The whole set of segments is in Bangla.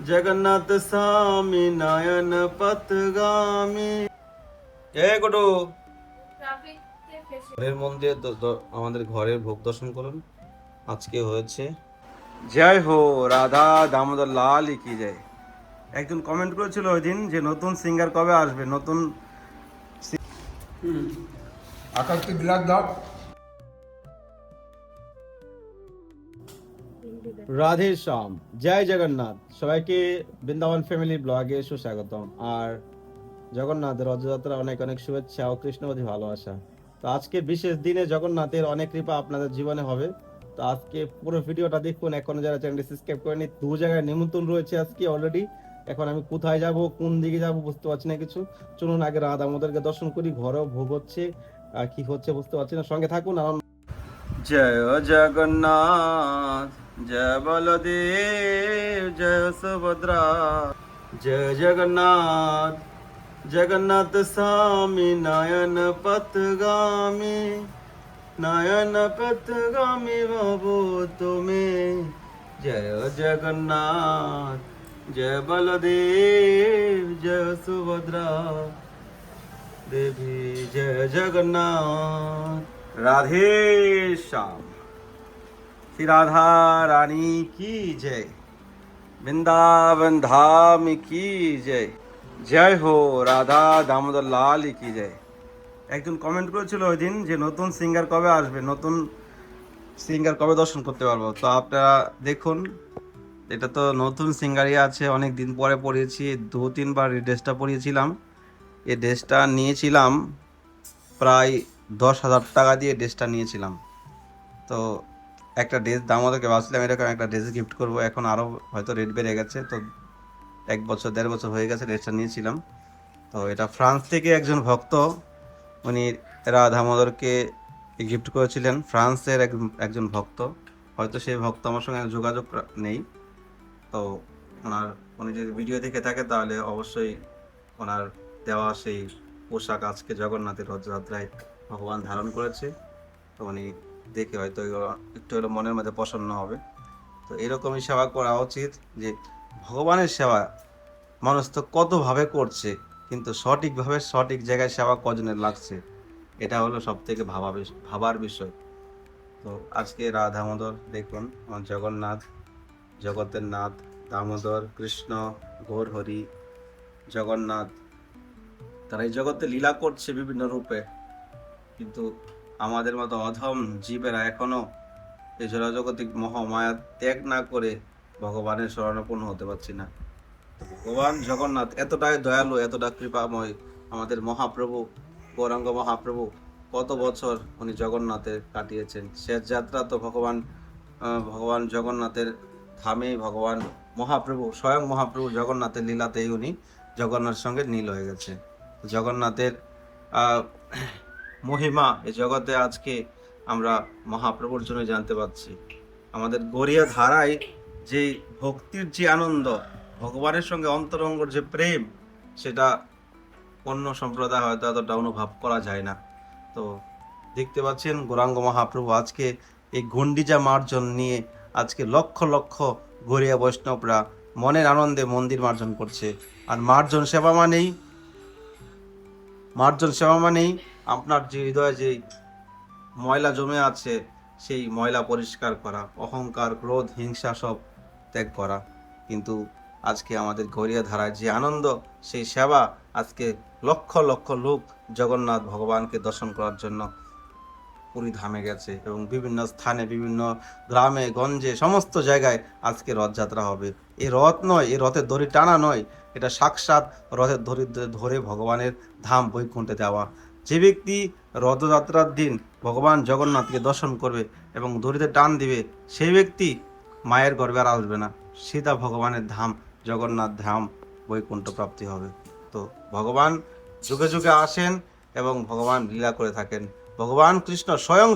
জগন্নাথ স্বামী নয়ন পথগামী। এ গোটু, ঘরের মন্দিরে আমাদের ঘরের ভোগ দর্শন করুন। আজকে হয়েছে জয় হো রাধা দামোদর লাল কি জয়। একজন কমেন্ট করেছিল ওই দিন যে নতুন সিঙ্গার কবে আসবে, নতুন আকাশ কি বিলাস দাও। রাধে শ্যাম, জয় জগন্নাথ। সবাইকে বৃন্দাবন ফ্যামিলি ব্লগে সুস্বাগতম। আর জগন্নাথের রথযাত্রা অনেক অনেক শুভেচ্ছা ও কৃষ্ণবতী ভালোবাসা। তো আজকে বিশেষ দিনে জগন্নাথের অনেক কৃপা আপনাদের জীবনে হবে। তো আজকে পুরো ভিডিওটা দেখুন। এখন যারা চ্যানেলটি সাবস্ক্রাইব করেনি, দু জায়গায় নিমন্ত্রণ রয়েছে আজকে অলরেডি। এখন আমি কোথায় যাব, কোন দিকে যাব বুঝতে পারছি না কিছু। চলুন আগে রাধা আমাদেরকে দর্শন করি। ঘরেও ভোগ হচ্ছে, আর কি হচ্ছে বুঝতে পারছি না। সঙ্গে থাকুন। জয় জগন্নাথ, জয় বলদেব, জয় সুভদ্রা। জয় জগন্নাথ, জগন্নাথ স্বামী নয়ন পথগামী। নয়ন পথগামী বাবু তুমি। জয় জগন্নাথ, জয় বলদেব, জয় সুভদ্রা দেবী। জয় জগন্নাথ, রাধে শ্যাম। श्री राधा रानी की जय, वृंदावन धाम की जय। জয় হো রাধা দামোদর লাল কি জয়। একজন কমেন্ট করেছিল ওই দিন যে নতুন সিঙ্গার কবে আসবে, নতুন সিঙ্গার কবে দর্শন করতে পারবো। তো আপনারা দেখুন, এটা তো নতুন সিঙ্গারই আছে। অনেক দিন পরে পড়িয়েছি, 2-3 বার এই ড্রেসটা পরিয়েছিলাম। এই ড্রেসটা নিয়েছিলাম প্রায় 10,000 টাকা দিয়ে ড্রেসটা নিয়েছিলাম। তো একটা ড্রেস দাম ওদেরকে ভাবছিলাম এরকম একটা ড্রেস গিফট করবো। এখন আরও হয়তো রেট বেড়ে গেছে। তো 1 বছর 1.5 বছর হয়ে গেছে ড্রেসটা নিয়েছিলাম। তো এটা ফ্রান্স থেকে একজন ভক্ত, উনি রাধা দামোদরকে গিফট করেছিলেন। ফ্রান্সের একজন ভক্ত, হয়তো সেই ভক্ত আমার সঙ্গে যোগাযোগ নেই। তো উনি যদি ভিডিও দেখে থাকে তাহলে অবশ্যই ওনার দেওয়া সেই পোশাক আজকে জগন্নাথের রথযাত্রায় ভগবান ধারণ করেছে। তো উনি দেখে হয়তো একটু হলো মনের মধ্যে প্রসন্ন হবে। তো এরকমই সেবা করা উচিত, যে ভগবানের সেবা মানুষ তো কতভাবে করছে, কিন্তু সঠিকভাবে সঠিক জায়গায় সেবা কজনের লাগছে, এটা হলো সব থেকে ভাবার বিষয়। তো আজকে রাধা দামোদর দেখুন, আমার জগন্নাথ, জগতের নাথ দামোদর কৃষ্ণ গৌর হরি জগন্নাথ, তারা এই জগতে লীলা করছে বিভিন্ন রূপে। কিন্তু আমাদের মতো অধম জীবেরা এখনো এই জড়জগতিক মহামায়া ত্যাগ না করে ভগবানের শরণাপন্ন হতে পারছি না। তো ভগবান জগন্নাথ এতটাই দয়ালু, এতটা কৃপাময়। আমাদের মহাপ্রভু গৌরাঙ্গ মহাপ্রভু কত বছর উনি জগন্নাথে কাটিয়েছেন। শেষ যাত্রা তো ভগবান জগন্নাথের ধামে ভগবান মহাপ্রভু স্বয়ং মহাপ্রভু জগন্নাথের লীলাতেই উনি জগন্নাথের সঙ্গে নীল হয়ে গেছে। জগন্নাথের মহিমা এই জগতে আজকে আমরা মহাপ্রভুর জন্য জানতে পারছি। আমাদের গড়িয়া ধারায় যে ভক্তির যে আনন্দ, ভগবানের সঙ্গে অন্তরঙ্গর যে প্রেম, সেটা অন্য সম্প্রদায় হয়তো এতটা অনুভব করা যায় না। তো দেখতে পাচ্ছেন গৌরাঙ্গ মহাপ্রভু আজকে এই গন্ডিজা মার্জন নিয়ে আজকে লক্ষ লক্ষ গড়িয়া বৈষ্ণবরা মনের আনন্দে মন্দির মার্জন করছে। আর মার্জন সেবা মানেই আপনার যে হৃদয়ে যে ময়লা জমে আছে সেই ময়লা পরিষ্কার করা, অহংকার ক্রোধ হিংসা সব ত্যাগ করা। কিন্তু আজকে আমাদের গড়িয়া ধারায় যে আনন্দ, সেই সেবা আজকে লক্ষ লক্ষ লোক জগন্নাথ ভগবানকে দর্শন করার জন্য পুরী ধামে গেছে, এবং বিভিন্ন স্থানে বিভিন্ন গ্রামে গঞ্জে সমস্ত জায়গায় আজকে রথযাত্রা হবে। এই রথ নয়, এই রথের দড়ি টানা নয়, এটা সাক্ষাৎ রথের দড়ি ধরে ভগবানের ধাম বৈকুণ্ঠে যাওয়া। যে ব্যক্তি রথযাত্রার দিন ভগবান জগন্নাথকে দর্শন করবে এবং দড়িতে টান দিবে, সেই ব্যক্তি মায়ের গর্ভে আর আসবে না, সিধা ভগবানের ধাম জগন্নাথ ধাম বৈকুণ্ঠ প্রাপ্তি হবে। তো ভগবান যুগে যুগে আসেন এবং ভগবান লীলা করে থাকেন। ভগবান কৃষ্ণ স্বয়ং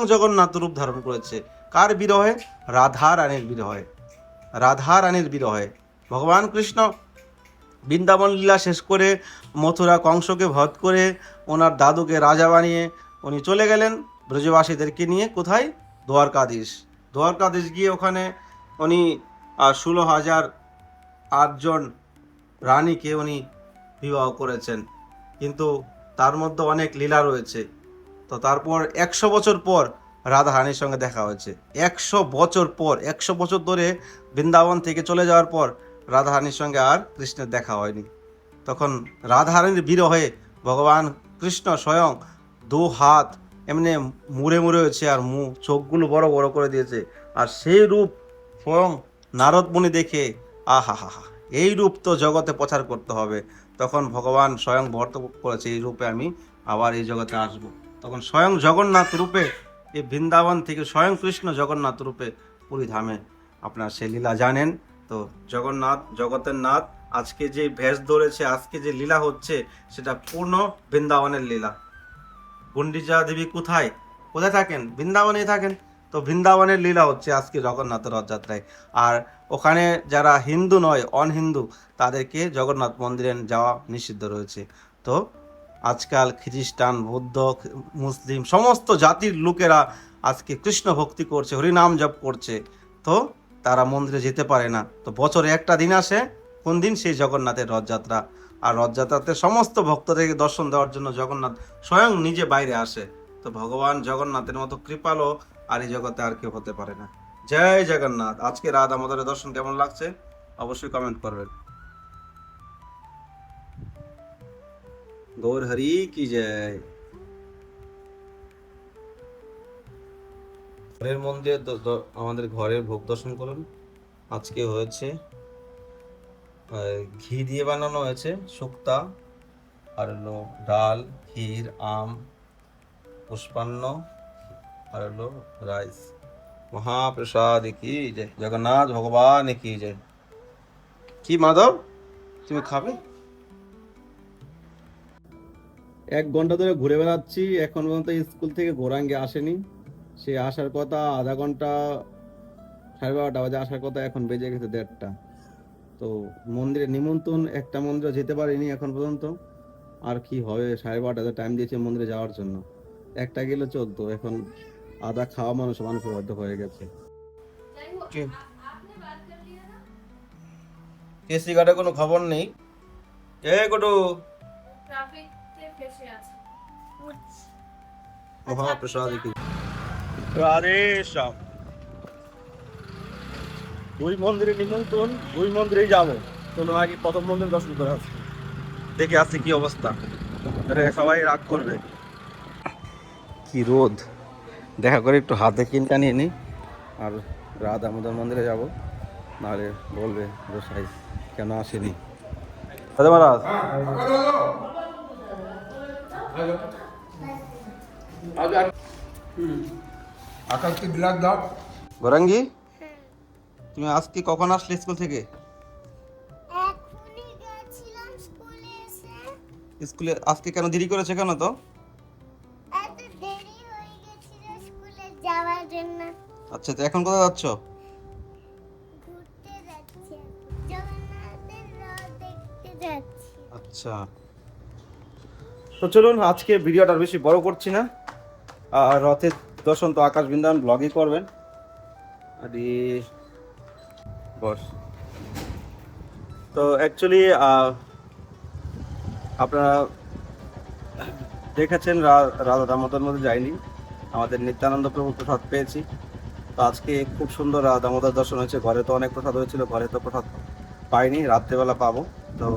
জগন্নাথ রূপ ধারণ করেছে কার বিরহে? রাধা রানীর বিরহে। ভগবান কৃষ্ণ বৃন্দাবন লীলা শেষ করে মথুরা কংসকে বধ করে ওনার দাদুকে রাজা বানিয়ে উনি চলে গেলেন ব্রজবাসীদেরকে নিয়ে। কোথায়? দ্বারকাধীশ গিয়ে ওখানে উনি আর 16,008 রানীকে উনি বিবাহ করেছেন, কিন্তু তার মধ্যে অনেক লীলা রয়েছে। তো তারপর 100 বছর পর রাধা রানীর সঙ্গে দেখা হয়েছে। 100 বছর পর, 100 বছর ধরে বৃন্দাবন থেকে চলে যাওয়ার পর রাধা রানীর সঙ্গে আর কৃষ্ণের দেখা হয়নি। তখন রাধা রানীর বিরহে ভগবান কৃষ্ণ স্বয়ং 2 হাত এমনি মুড়ে মুড়ে হয়েছে, আর চোখগুলো বড় বড় করে দিয়েছে। আর সেই রূপ স্বয়ং নারদ মুনি দেখে আহা হা হা, এই রূপ তো জগতে প্রচার করতে হবে। তখন ভগবান স্বয়ং বর্ত করেছে, এই রূপে আমি আবার এই জগতে আসব। তখন স্বয়ং জগন্নাথ রূপে এই বৃন্দাবন থেকে স্বয়ং কৃষ্ণ জগন্নাথ রূপে পুরী ধামে আপনার সে লীলা জানেন। তো জগন্নাথ জগতের নাথ আজকে যে ভেষ ধরেছে, আজকে যে লীলা হচ্ছে, সেটা পূর্ণ বৃন্দাবনের লীলা। গুন্ডিচা দেবী কোথায় কোথায় থাকেন? বৃন্দাবনেই থাকেন। তো বৃন্দাবনের লীলা হচ্ছে আজকে জগন্নাথের রথযাত্রায়। আর ওখানে যারা হিন্দু নয়, অন হিন্দু, তাদেরকে জগন্নাথ মন্দিরে যাওয়া নিষিদ্ধ রয়েছে। তো আজকাল খ্রিস্টান, বৌদ্ধ, মুসলিম সমস্ত জাতির লোকেরা আজকে কৃষ্ণ ভক্তি করছে, হরিনাম জপ করছে। তো তারা মন্দিরে যেতে পারে না। তো বছরে একটা দিন আসে, কোন দিন? সেই জগন্নাথের রথযাত্রা। আর রথযাত্রাতে সমস্ত ভক্তদেরকে দর্শন দেওয়ার জন্য জগন্নাথ স্বয়ং নিজে বাইরে আসে। তো ভগবান জগন্নাথের মতো কৃপালু আর এই জগতে আর কেউ হতে পারে না। জয় জগন্নাথ। আজকে রাত আমাদের দর্শন কেমন লাগছে অবশ্যই কমেন্ট করবেন। গৌর হরি কি জয়। ঘরের মন্দিরে আমাদের ঘরের ভোগ দর্শন করুন। আজকে হয়েছে ঘি দিয়ে বানানো হয়েছে শুক্তা, আর হলো ডাল, ক্ষীর, আম, পুষ্পান্ন, আর হলো রাইস। মহাপ্রসাদ কি জয়, জগন্নাথ ভগবান কি জয়। কি মাধব, তুমি খাবে? 1 ঘন্টা ধরে ঘুরে বেড়াচ্ছি, এখন পর্যন্ত স্কুল থেকে গৌরাঙ্গে আসেনি। সে আসার কথা আধা ঘন্টা, 12:30 বাজে আসার কথা, এখন বেজে গেছে 1:30টা। তো মন্দিরে নিমন্ত্রণ, একটা মন্দিরে যেতে পারিনি এখন পর্যন্ত। আর কি হবে, 12:30 টাইম দিয়েছে মন্দিরে যাওয়ার জন্য, একটা গেলে 14, এখন আধা খাওয়া মানুষের বাধ্য হয়ে গেছে। কেসি ঘাটে কোনো খবর নেই। এ গোটু, মহাপ্রসাদ কি রাধে শ্যাম। 2 মন্দিরে নিমন্ত্রণ, 2 মন্দিরেই যাবো। কোনো আগে প্রথম মন্দির দর্শন করে আসছি, দেখে আসছি কি অবস্থা। সবাই রাগ করবে। কি রোদ, দেখা করে একটু হাতে কিনটা নিয়ে নিই, আর রাত আমাদের মন্দিরে যাব, নাহলে বলবে গোসাই কেন আসেনি। দাদা মহারাজ, আকাশকে গ্লাস দাও। গৌরাঙ্গি, তুমি আজকে কখন আসলে স্কুল থেকে? এখনই গেছিলাম স্কুলে এসে। স্কুলে আজকে কেন দেরি করেছে কেন? তো এত দেরি হয়ে গেছিল স্কুলে যাওয়ার জন্য। আচ্ছা, তো এখন কোথায় যাচ্ছ? ঘুরতে যাচ্ছি, জগন্নাথের রথ দেখতে যাচ্ছি। আচ্ছা, তো চলুন আজকে ভিডিওটা আর বেশি বড় করছি না। আর রথের দর্শন তো আকাশ বৃন্দাবন ব্লগই করবেন। আরে বস, তো অ্যাকচুয়ালি আপনারা দেখেছেন রাধা দামোদর মধ্যে যাইনি, আমাদের নিত্যানন্দ প্রভু প্রসাদ পেয়েছি। তো আজকে খুব সুন্দর রাধা দামোদর দর্শন হয়েছে। ঘরে তো অনেক প্রসাদ হয়েছিল, ঘরে তো প্রসাদ পাইনি, রাত্রেবেলা পাবো। তো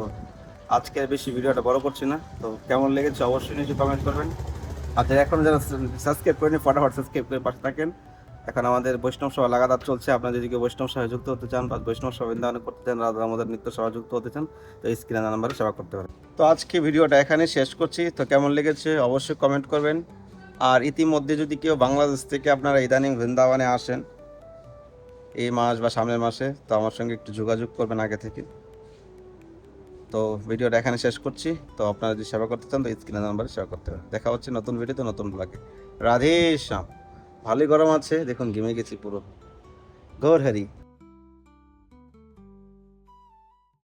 আজকে বেশি ভিডিওটা বড় করছি না। তো কেমন লেগেছে অবশ্যই নিচে কমেন্ট করবেন। আর এখন যারা সাবস্ক্রাইব করেনি, ফটাফট সাবস্ক্রাইব করে পাশে থাকেন। এখন আমাদের বৈষ্ণব সভা লাগাতার চলছে। আপনারা যদি কেউ বৈষ্ণব সভায় যুক্ত হতে চান বা বৈষ্ণব সভা বৃন্দাবন করতে চান, রাধা আমাদের নিত্য সভা যুক্ত হতে চান, তো স্ক্রিনে নাম্বারে সেবা করতে পারেন। তো আজকে ভিডিওটা এখানে শেষ করছি। তো কেমন লেগেছে অবশ্যই কমেন্ট করবেন। আর ইতিমধ্যে যদি কেউ বাংলাদেশ থেকে আপনারা ইদানিং বৃন্দাবনে আসেন এই মাস বা সামনের মাসে, তো আমার সঙ্গে একটু যোগাযোগ করবেন আগে থেকে। তো ভিডিওটা এখানে শেষ করছি। তো আপনারা যদি সেবা করতে চান তো স্ক্রিনে নাম্বারে সেবা করতে পারেন। দেখা হচ্ছে নতুন ভিডিওতে, নতুন ব্লগে। রাধে শ্যাম। ভালোই গরম আছে, দেখুন ঘেমে গেছি পুরো। গৌর হরি।